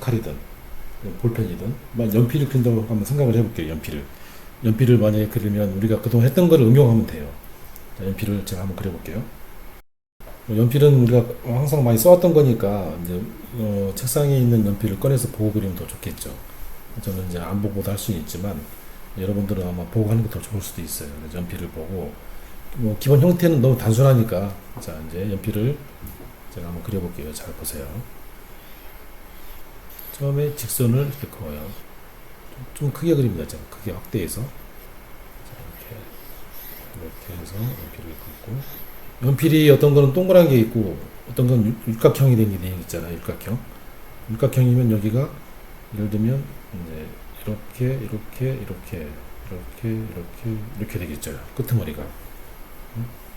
칼이든 볼펜이든 연필을 그린다고 한번 생각을 해볼게요. 연필을 만약에 그리면 우리가 그동안 했던 거를 응용하면 돼요. 자, 연필을 제가 한번 그려볼게요. 연필은 우리가 항상 많이 써왔던 거니까 이제 책상에 있는 연필을 꺼내서 보고 그리면 더 좋겠죠. 저는 이제 안 보고도 할 수는 있지만 여러분들은 아마 보고 하는 게 더 좋을 수도 있어요. 그래서 연필을 보고 기본 형태는 너무 단순하니까 자 이제 연필을 제가 한번 그려볼게요. 잘 보세요. 처음에 직선을 이렇게 그어요. 좀 크게 그립니다. 제가 크게 확대해서 자, 이렇게 해서 연필을 긋고 연필이 어떤 거는 동그란 게 있고 어떤 건 육각형이 된 게 있잖아요. 육각형이면 여기가 예를 들면 이제 이렇게 되겠죠. 끄트머리가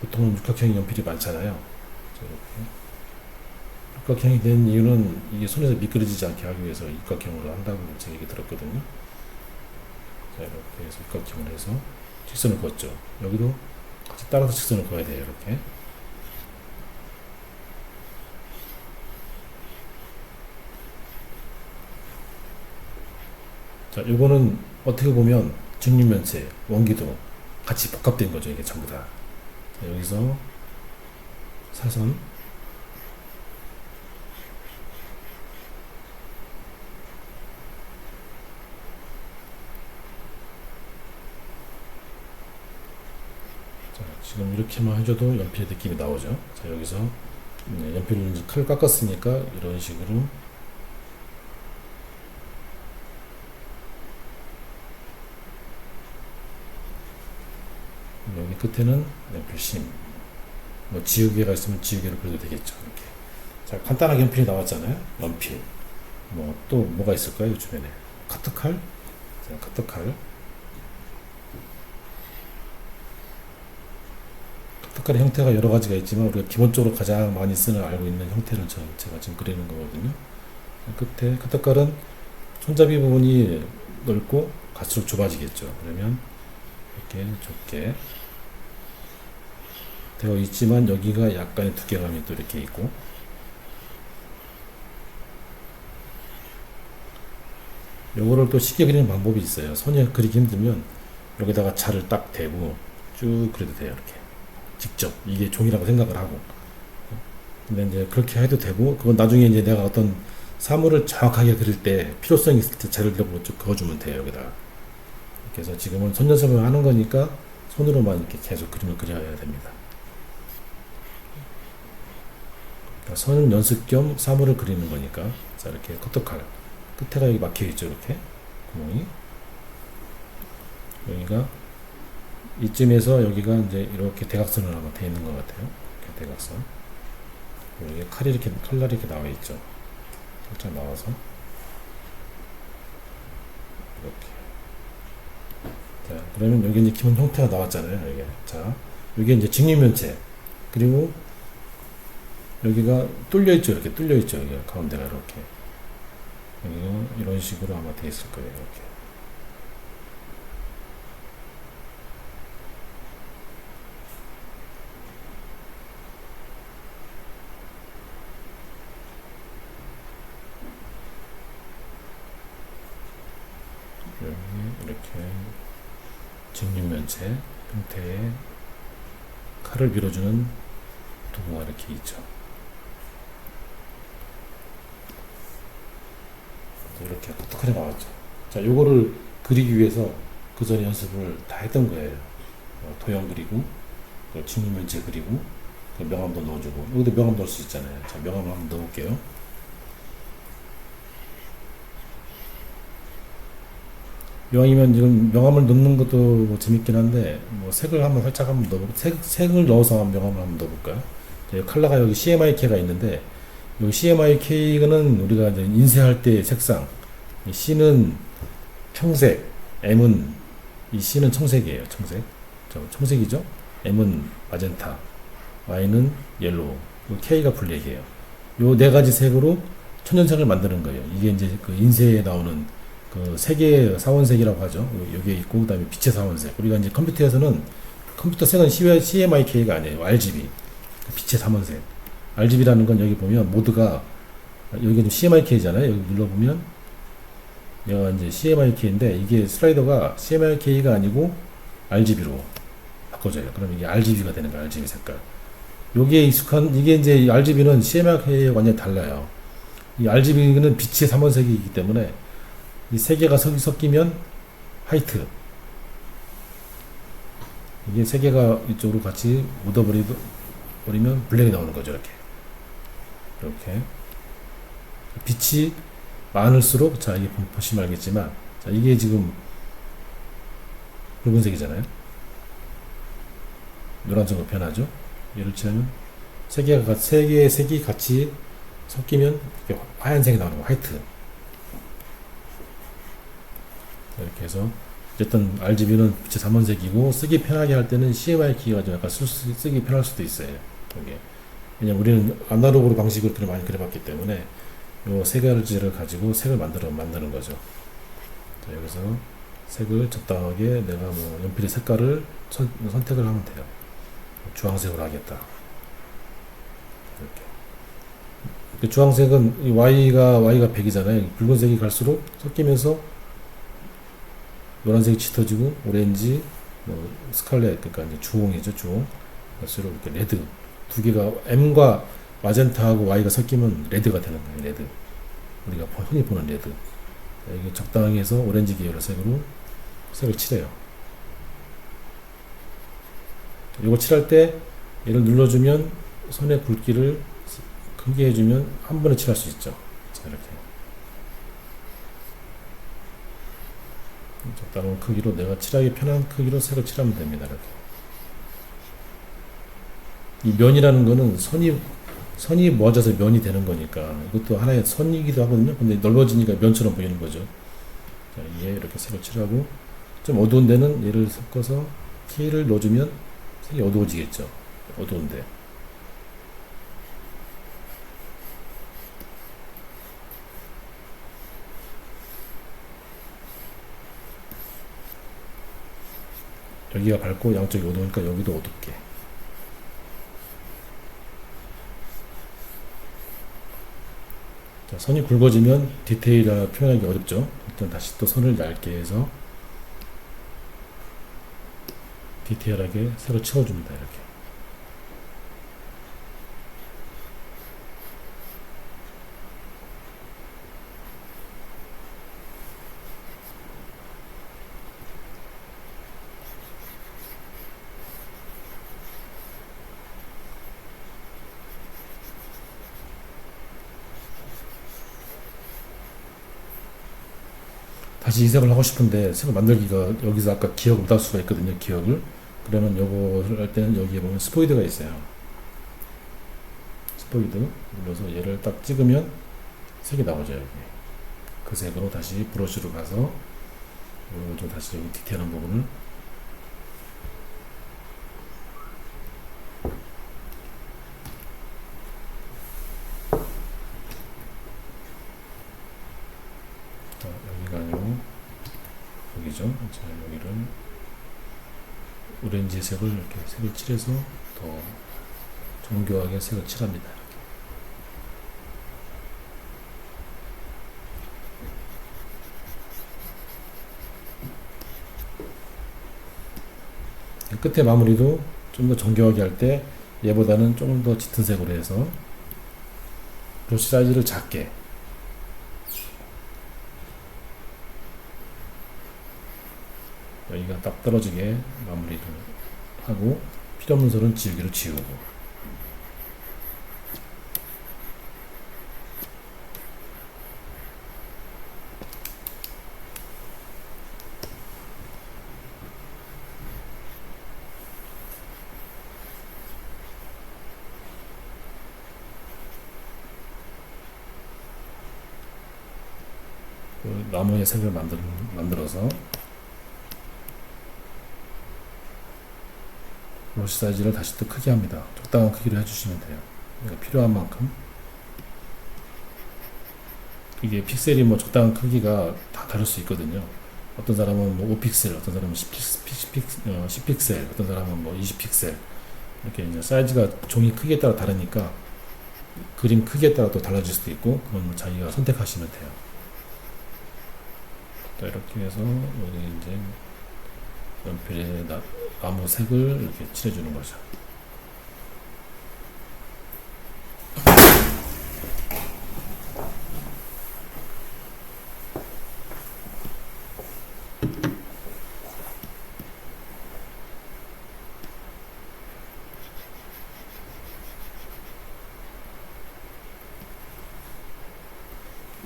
보통은 육각형의 연필이 많잖아요. 이렇게 육각형이 된 이유는 이게 손에서 미끄러지지 않게 하기 위해서 육각형으로 한다고 제가 얘기 들었거든요. 자, 이렇게 해서 육각형을 해서 직선을 그었죠. 여기도 같이 따라서 직선을 그어야 돼요. 이렇게. 자, 요거는 어떻게 보면 직립면체, 원기도 같이 복합된 거죠. 이게 전부 다. 자, 여기서 사선, 자, 지금 이렇게만 해줘도 연필의 느낌이 나오죠. 자, 여기서 연필을 이제 칼 깎았으니까 이런 식으로 여기 끝에는 연필심, 지우개가 있으면 지우개를 그려도 되겠죠. 이렇게. 자, 간단하게 연필이 나왔잖아요. 연필. 또 뭐가 있을까요? 주변에 카트칼. 자, 카트칼의 형태가 여러 가지가 있지만 우리가 기본적으로 가장 많이 쓰는 알고 있는 형태를 제가 지금 그리는 거거든요. 끝에 카트칼은 손잡이 부분이 넓고 갈수록 좁아지겠죠. 그러면 이렇게 좁게 되어 있지만 여기가 약간의 두께감이 또 이렇게 있고 요거를 또 쉽게 그리는 방법이 있어요. 손이 그리기 힘들면 여기다가 자를 딱 대고 쭉 그려도 돼요. 이렇게 직접 이게 종이라고 생각을 하고 근데 이제 그렇게 해도 되고 그건 나중에 이제 내가 어떤 사물을 정확하게 그릴 때 필요성이 있을 때 자를 대고 쭉 그어주면 돼요. 여기다가 그래서 지금은 손 연습을 하는 거니까 손으로만 이렇게 계속 그림을 그려야 됩니다. 그러니까 선 연습 겸 사물을 그리는 거니까 자 이렇게 커터칼 끝에가 여기 막혀 있죠. 이렇게 구멍이 여기가 이쯤에서 여기가 이제 이렇게 대각선으로 아마 되어 있는 것 같아요. 이렇게 대각선 여기 칼이 이렇게 칼날이 이렇게 나와 있죠. 살짝 나와서 이렇게 자 그러면 여기 이제 기본 형태가 나왔잖아요. 이게 자 여기 이제 직립면체 그리고 여기가 뚫려 있죠. 이렇게 뚫려 있죠. 여기 가운데가 이렇게 여기가 이런 식으로 아마 되어 있을 거예요. 이렇게 여기 이렇게 직립면체 형태의 칼을 밀어주는 도구가 이렇게 있죠. 이렇게 커트칼이 나왔죠. 자, 요거를 그리기 위해서 그 전에 연습을 다 했던 거예요. 도형 그리고, 직립면체 그리고, 명암도 넣어주고, 여기도 명암 넣을 수 있잖아요. 자, 명암을 한번 넣어볼게요. 이왕이면 지금 명암을 넣는 것도 뭐 재밌긴 한데, 색을 한번 살짝 한번 넣어볼까요? 색을 넣어서 명암을 한번 넣어볼까요? 컬러가 여기 CMYK가 있는데, 이 CMYK는 우리가 이제 인쇄할 때 색상, C는 청색, M은 이 C는 청색이에요. 청색이죠. M은 마젠타, Y는 옐로우, K가 블랙이에요. 요 네 가지 색으로 천연색을 만드는 거예요. 이게 이제 그 인쇄에 나오는 그 색의 사원색이라고 하죠. 여기에 있고 그다음에 빛의 사원색. 우리가 이제 컴퓨터에서는 컴퓨터 색은 CMYK가 아니에요. RGB, 빛의 사원색. RGB라는 건 여기 보면 모드가 여기가 좀 CMYK잖아요. 여기 눌러보면 얘가 이제 CMYK인데 이게 슬라이더가 CMYK가 아니고 RGB로 바꿔줘요. 그럼 이게 RGB가 되는 거야. RGB 색깔. 여기에 익숙한 이게 이제 RGB는 CMYK와 완전히 달라요. 이 RGB는 빛의 삼원색이기 때문에 이 세 개가 섞이면 화이트. 이게 세 개가 이쪽으로 같이 묻어버리면 블랙이 나오는 거죠. 이렇게 빛이 많을수록, 자, 이게 보시면 알겠지만, 자, 이게 지금 붉은색이잖아요. 노란색으로 변하죠. 예를 들면 세 개의 색이 같이 섞이면 하얀색이 나오는 거, 화이트. 이렇게 해서 어쨌든 RGB는 빛의 삼원색이고, 쓰기 편하게 할 때는 CMYK가 좀 약간 쓰기 편할 수도 있어요. 이게. 왜냐면 우리는 아날로그로 방식을 많이 그려봤기 때문에 요 세 가지를 가지고 색을 만드는 거죠. 자, 여기서 색을 적당하게 내가 뭐 연필의 색깔을 선택을 하면 돼요. 주황색으로 하겠다. 이렇게. 주황색은 이 Y가 100이잖아요. 붉은색이 갈수록 섞이면서 노란색이 짙어지고, 오렌지, 뭐 스칼렛, 그러니까 이제 주홍이죠, 주홍. 갈수록 이렇게 레드. 두 개가 M과 마젠타하고 Y가 섞이면 레드가 되는 거예요. 레드. 우리가 흔히 보는 레드. 이게 적당히 해서 오렌지 계열의 색으로 색을 칠해요. 이거 칠할 때 얘를 눌러주면 손의 굵기를 크게 해주면 한 번에 칠할 수 있죠. 자, 이렇게 적당한 크기로, 내가 칠하기 편한 크기로 색을 칠하면 됩니다. 이렇게. 이 면이라는 거는 선이 모아져서 면이 되는 거니까 이것도 하나의 선이기도 하거든요. 근데 넓어지니까 면처럼 보이는 거죠. 자, 얘 이렇게 색을 칠하고, 좀 어두운 데는 얘를 섞어서 K를 넣어주면 색이 어두워지겠죠. 어두운데. 여기가 밝고 양쪽이 어두우니까 여기도 어둡게. 자, 선이 굵어지면 디테일을 표현하기 어렵죠. 일단 다시 또 선을 얇게 해서 디테일하게 색을 채워줍니다. 이렇게. 다시 이색을 하고 싶은데 색을 만들기가, 여기서 아까 기억을 못 할 수가 있거든요. 기억을. 그러면 요거를 할 때는 여기에 보면 스포이드가 있어요. 스포이드 눌러서 얘를 딱 찍으면 색이 나오죠. 여기. 그 색으로 다시 브러쉬로 가서 좀 다시 여기 디테일한 부분을 여기가 아니고 여기죠. 자, 여기를 오렌지 색을 이렇게 색을 칠해서 더 정교하게 색을 칠합니다. 끝에 마무리도 좀 더 정교하게 할 때 얘보다는 조금 더 짙은 색으로 해서 브러쉬 사이즈를 작게, 여기가 딱 떨어지게 마무리를 하고, 필요 없는 선은 지우개로 지우고. 그 나무의 색을 만들어서 브러쉬 사이즈를 다시 또 크게 합니다. 적당한 크기로 해주시면 돼요. 그러니까 필요한 만큼. 이게 픽셀이 뭐 적당한 크기가 다 다를 수 있거든요. 어떤 사람은 뭐 5픽셀, 어떤 사람은 10픽셀, 어떤 사람은 뭐 20픽셀. 이렇게 이제 사이즈가 종이 크기에 따라 다르니까 그림 크기에 따라 또 달라질 수도 있고 그건 자기가 선택하시면 돼요. 또 이렇게 해서 여기 이제 연필에 나무 색을 이렇게 칠해주는 거죠.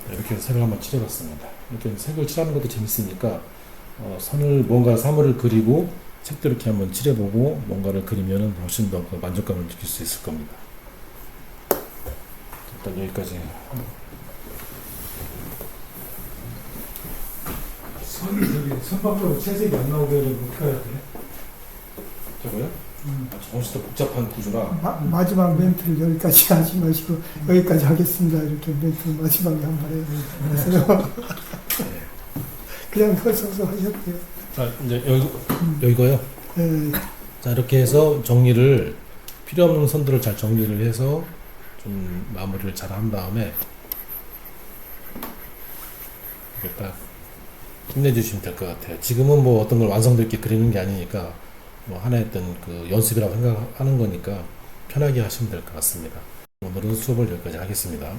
이렇게 색을 한번 칠해봤습니다. 이렇게 색을 칠하는 것도 재밌으니까 선을 뭔가 사물을 그리고 색도 이렇게 한번 칠해보고 뭔가를 그리면은 훨씬 더 그 만족감을 느낄 수 있을 겁니다. 일단 여기까지. 선박으로 채색이 안 나오게 하려면 어떻게 해야 돼? 저거요? 조금씩 더 복잡한 구조라. 마지막 멘트를 여기까지 하지 마시고 여기까지 하겠습니다. 이렇게 멘트 마지막에 한 번 해요. 그냥 헐서서 하셨대요. 자, 이제 여기고요. 네. 자, 이렇게 해서 정리를, 필요 없는 선들을 잘 정리를 해서 좀 마무리를 잘 한 다음에 이렇게 딱 끝내주시면 될 것 같아요. 지금은 뭐 어떤 걸 완성도 있게 그리는 게 아니니까 뭐 하나의 어떤 그 연습이라고 생각하는 거니까 편하게 하시면 될 것 같습니다. 오늘은 수업을 여기까지 하겠습니다.